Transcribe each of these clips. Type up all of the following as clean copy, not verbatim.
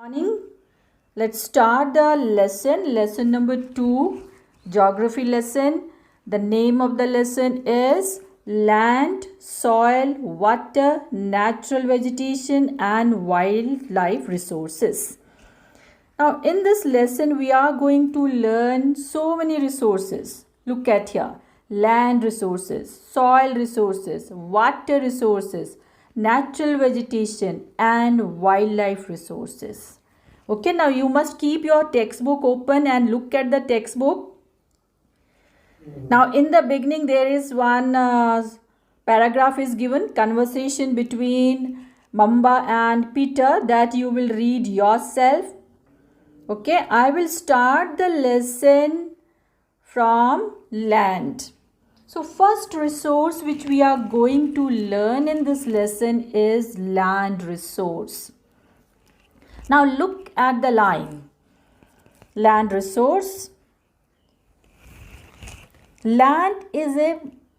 Morning. Let's start the lesson number 2, geography lesson. The name of the lesson is Land, Soil, Water, Natural Vegetation and Wildlife Resources. Now in this lesson we are going to learn so many resources. Look at here. Land resources, soil resources, water resources, natural vegetation and wildlife resources. Okay, now you must keep your textbook open and look at the textbook. Now in the beginning there is one paragraph is given, conversation between Mamba and Peter, that you will read yourself. Okay, I will start the lesson from land. So first resource which we are going to learn in this lesson is land resource. Now look at the line. Land resource. Land is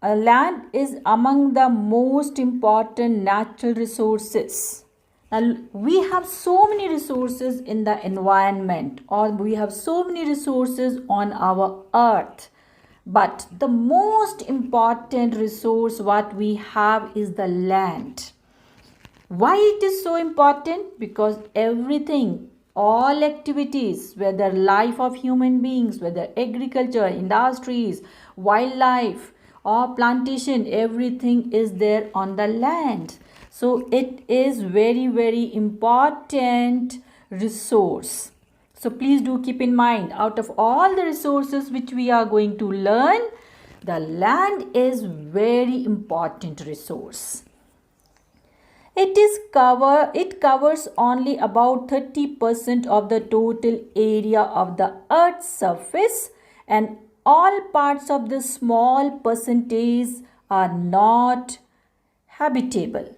among the most important natural resources. Now we have so many resources in the environment, or we have so many resources on our earth. But the most important resource what we have is the land. Why it is so important? Because everything, all activities, whether life of human beings, whether agriculture, industries, wildlife or plantation, everything is there on the land. So it is very important resource. So please do keep in mind, out of all the resources which we are going to learn, the land is very important resource. It covers only about 30% of the total area of the earth's surface, and all parts of the small percentage are not habitable.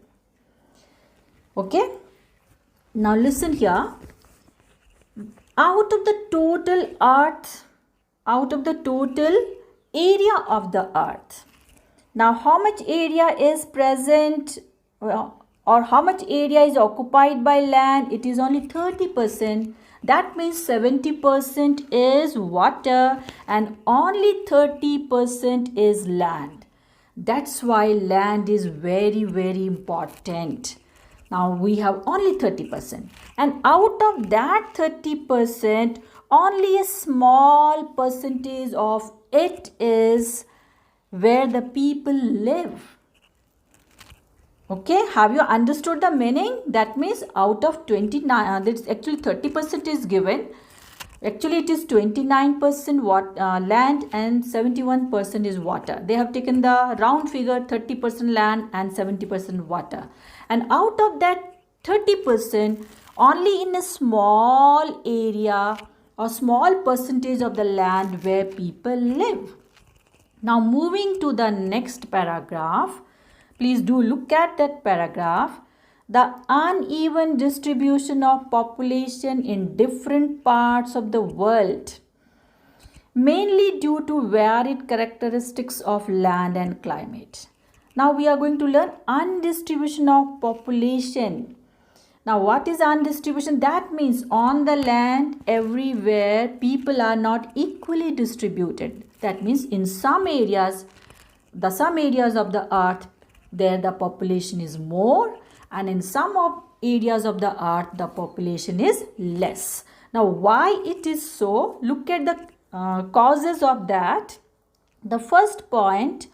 Okay, now listen here. Out of the total area of the earth, now how much area is present, or how much area is occupied by land? It is only 30%. That means 70% is water and only 30% is land. That's why land is very important. Now we have only 30%, and out of that 30%, only a small percentage of it is where the people live. Okay, have you understood the meaning? That means out of 29, that's actually 30% is given. Actually it is 29% land and 71% is water. They have taken the round figure, 30% land and 70% water. And out of that 30%, only in a small area or small percentage of the land where people live. Now moving to the next paragraph, please do look at that paragraph. The uneven distribution of population in different parts of the world, mainly due to varied characteristics of land and climate. Now we are going to learn undistribution of population. Now what is undistribution? That means on the land everywhere people are not equally distributed. That means in some areas of the earth, there the population is more, and in some areas of the earth the population is less. Now why it is so? Look at the causes of that. The first point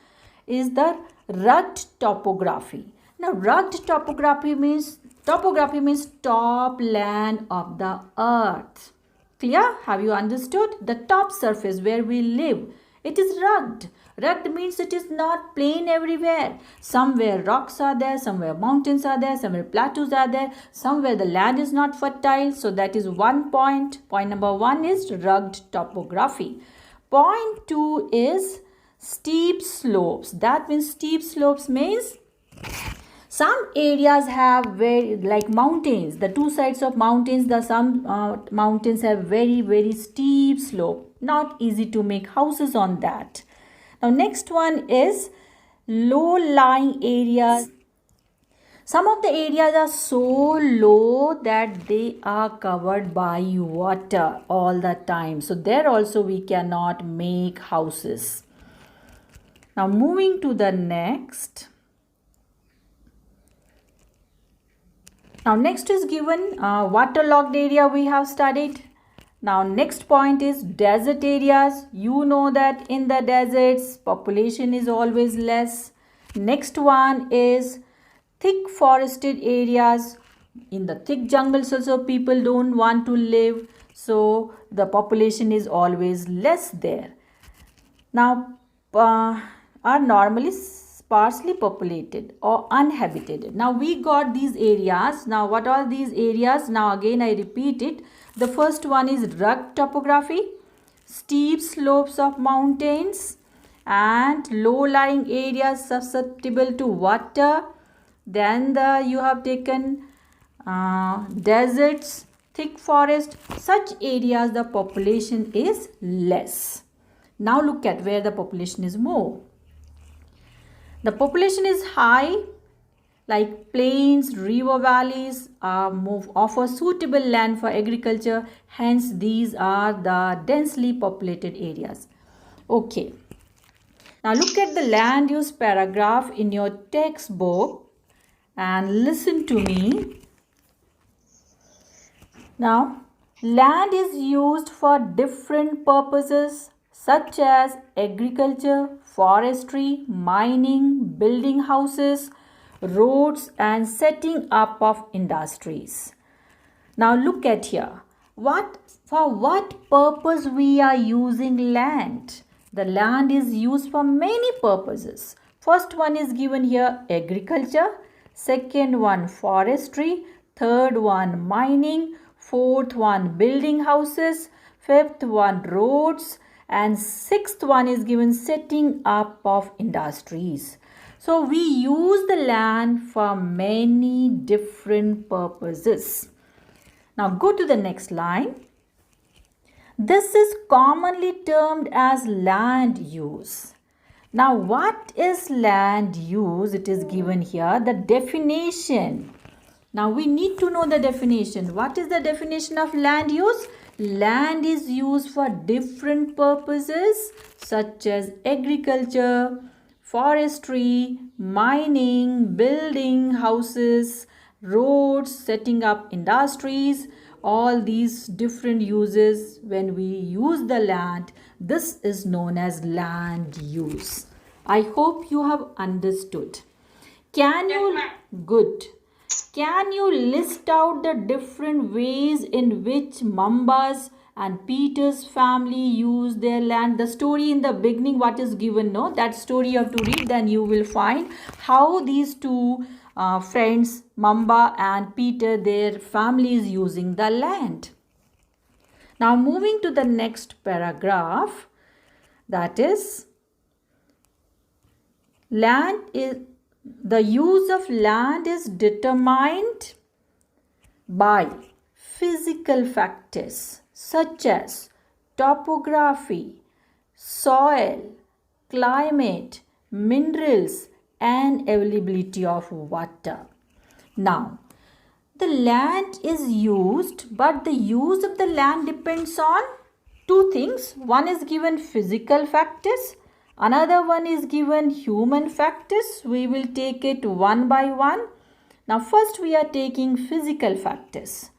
is the rugged topography. Now rugged topography means top land of the earth. Clear? Have you understood? The top surface where we live, it is rugged. Rugged means it is not plain everywhere. Somewhere rocks are there, somewhere mountains are there, somewhere plateaus are there, somewhere the land is not fertile. So that is one point. Point number 1 is rugged topography. Point 2 is steep slopes. That means steep slopes means some areas have like mountains. The two sides of mountains, some mountains have very steep slope. Not easy to make houses on that. Now next one is low-lying areas. Some of the areas are so low that they are covered by water all the time. So there also we cannot make houses. Now moving to the next. Now next is given waterlogged area we have studied. Now next point is desert areas. You know that in the deserts population is always less. Next one is thick forested areas. In the thick jungles also people don't want to live, so the population is always less there. Now are normally sparsely populated or uninhabited. Now we got these areas. Now what are these areas? Now again I repeat it. The first one is rugged topography, steep slopes of mountains and low-lying areas susceptible to water. Then you have taken deserts, thick forest. Such areas the population is less. Now look at where the population is more. The population is high, like plains, river valleys offer suitable land for agriculture. Hence these are the densely populated areas. Okay. Now look at the land use paragraph in your textbook and listen to me. Now, land is used for different purposes such as agriculture, forestry, mining, building houses, roads and setting up of industries. Now look at here. For what purpose we are using land? The land is used for many purposes. First one is given here, agriculture. Second one, forestry. Third one, mining. Fourth one, building houses. Fifth one, roads. And sixth one is given, setting up of industries. So we use the land for many different purposes. Now go to the next line. This is commonly termed as land use. Now what is land use? It is given here, the definition. Now we need to know the definition. What is the definition of land use? Land is used for different purposes such as agriculture, forestry, mining, building houses, roads, setting up industries. All these different uses, when we use the land, this is known as land use. I hope you have understood. Can you list out the different ways in which Mambas and Peter's family use their land? The story in the beginning, what is given, no? That story you have to read, then you will find how these two friends, Mamba and Peter, their family is using the land. Now moving to the next paragraph, that is, the use of land is determined by physical factors such as topography, soil, climate, minerals and availability of water. Now, the land is used, but the use of the land depends on two things. One is given physical factors. Another one is given human factors. We will take it one by one. Now first we are taking physical factors.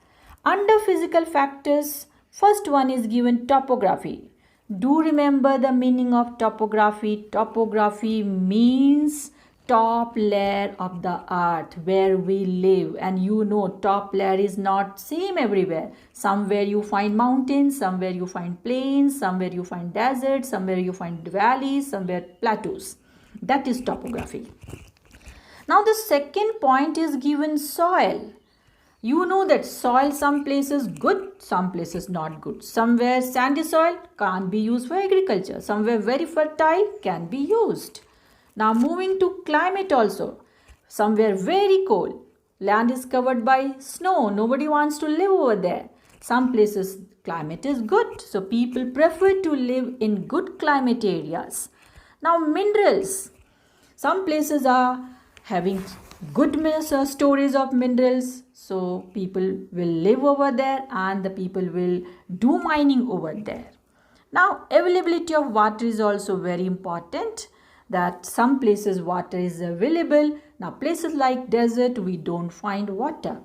Under physical factors, first one is given topography. Do remember the meaning of topography. Topography means top layer of the earth where we live, and you know top layer is not same everywhere. Somewhere you find mountains, somewhere you find plains, somewhere you find deserts, somewhere you find valleys, somewhere plateaus. That is topography. Now the second point is given soil. You know that soil, some places good, some places not good. Somewhere sandy soil can't be used for agriculture. Somewhere very fertile can be used. Now moving to climate also. Somewhere very cold. Land is covered by snow. Nobody wants to live over there. Some places climate is good. So people prefer to live in good climate areas. Now minerals. Some places are having good storage of minerals, so people will live over there and the people will do mining over there. Now availability of water is also very important, that some places water is available. Now places like desert we don't find water.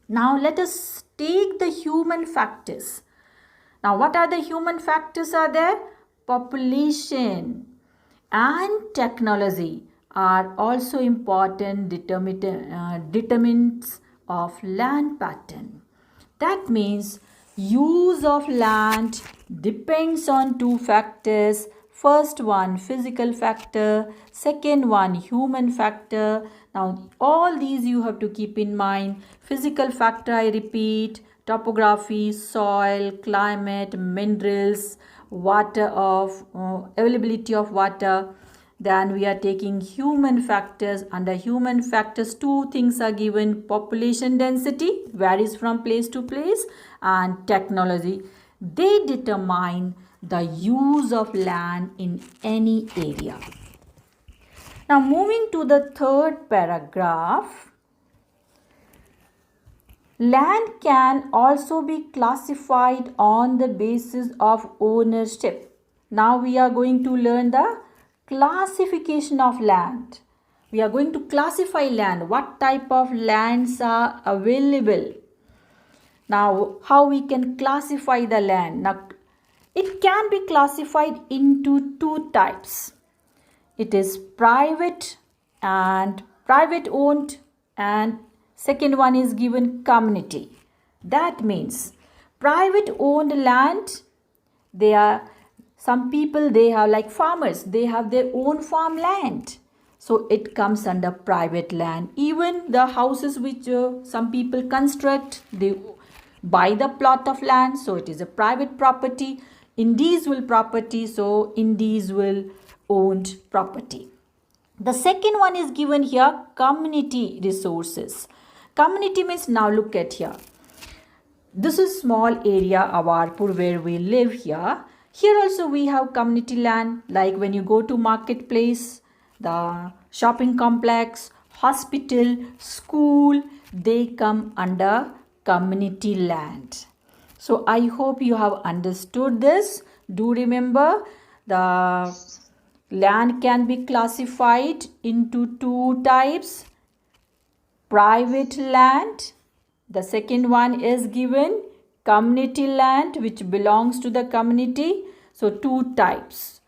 Now let us take the human factors. Now what are the human factors are there? Population and technology are also important determinants of land pattern. That means use of land depends on two factors. First one, physical factor. Second one, human factor. Now all these you have to keep in mind. Physical factor, I repeat, topography, soil, climate, minerals, water of availability of water. Then we are taking human factors. Under human factors, two things are given: population density, varies from place to place, and technology. They determine the use of land in any area. Now moving to the third paragraph, land can also be classified on the basis of ownership. Now we are going to learn the classification of land. We are going to classify land. What type of lands are available? Now how we can classify the land? Now it can be classified into two types. It is private and private owned, and second one is given community. That means private owned land, they are some people, they have like farmers, they have their own farmland. So it comes under private land. Even the houses which some people construct, they buy the plot of land, so it is a private property. Individual property, so individual owned property. The second one is given here, community resources. Community means, now look at here. This is small area Awarpur where we live here. Here also we have community land, like when you go to marketplace, the shopping complex, hospital, school, they come under community land. So I hope you have understood this. Do remember, the land can be classified into two types. Private land, the second one is given community land which belongs to the community. So two types.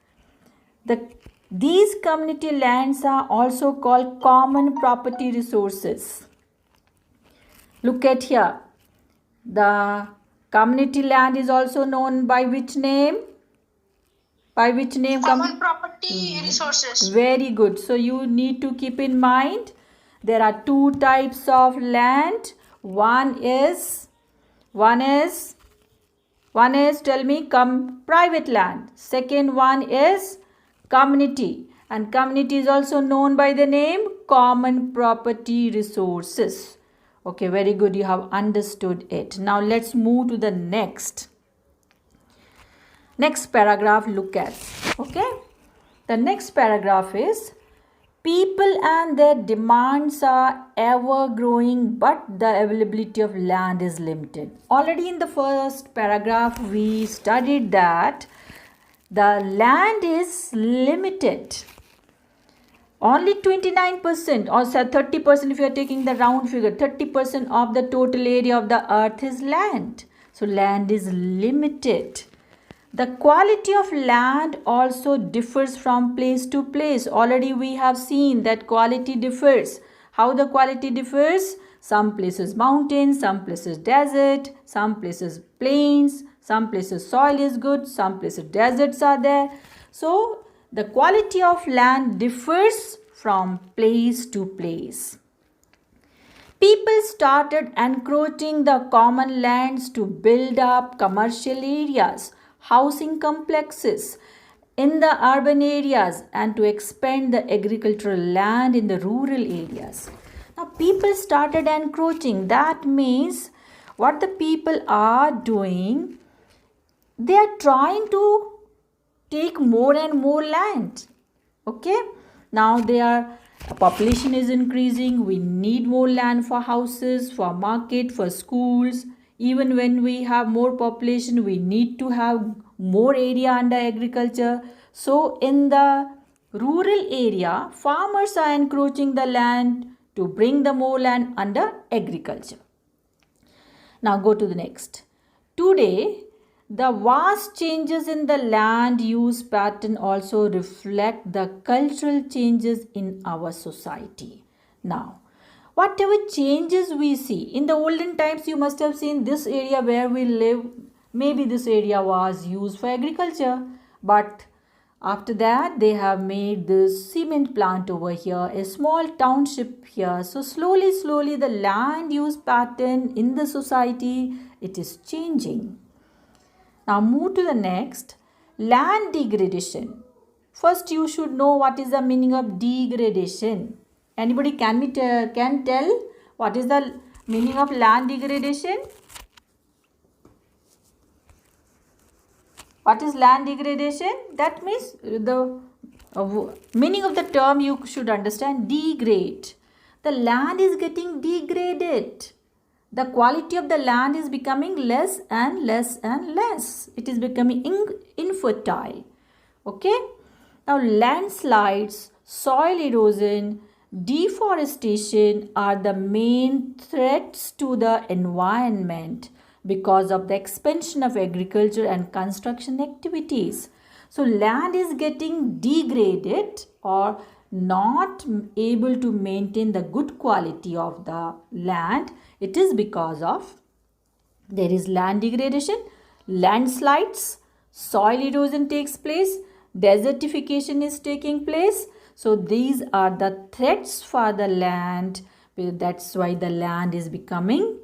These community lands are also called common property resources. Look at here. The community land is also known by which name? By which name? Common property resources. Very good. So you need to keep in mind there are two types of land. One is tell me, private land. Second one is community, and community is also known by the name common property resources. Okay, very good, you have understood it. Now let's move to the next paragraph. Look at, okay, the next paragraph is, people and their demands are ever growing, but the availability of land is limited. Already in the first paragraph we studied that the land is limited. Only 29% or 30%, if you are taking the round figure, 30% of the total area of the earth is land. So land is limited. The quality of land also differs from place to place. Already we have seen that quality differs. How the quality differs? Some places mountains, some places desert, some places plains, some places soil is good, some places deserts are there. So the quality of land differs from place to place. People started encroaching the common lands to build up commercial areas, housing complexes in the urban areas, and to expand the agricultural land in the rural areas. Now people started encroaching. That means what the people are doing, they are trying to take more and more land. Okay, now they are Population is increasing. We need more land for houses, for market, for schools. Even when we have more population, we need to have more area under agriculture. So in the rural area, farmers are encroaching the land to bring the more land under agriculture. Now go to the next. Today, the vast changes in the land use pattern also reflect the cultural changes in our society. Now, whatever changes we see, in the olden times you must have seen this area where we live, maybe this area was used for agriculture, but after that they have made this cement plant over here, a small township here. So slowly the land use pattern in the society, it is changing. Now move to the next, land degradation. First you should know what is the meaning of degradation. Anybody can tell what is the meaning of land degradation? What is land degradation? That means the meaning of the term you should understand, degrade. The land is getting degraded. The quality of the land is becoming less and less and less. It is becoming infertile. Okay. Now landslides, soil erosion, deforestation are the main threats to the environment because of the expansion of agriculture and construction activities. So land is getting degraded or not able to maintain the good quality of the land. It is because of there is land degradation, landslides, soil erosion takes place, desertification is taking place. So these are the threats for the land. That's why the land is becoming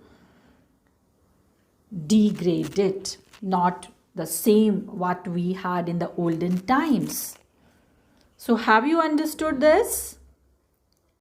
degraded, not the same what we had in the olden times. So have you understood this?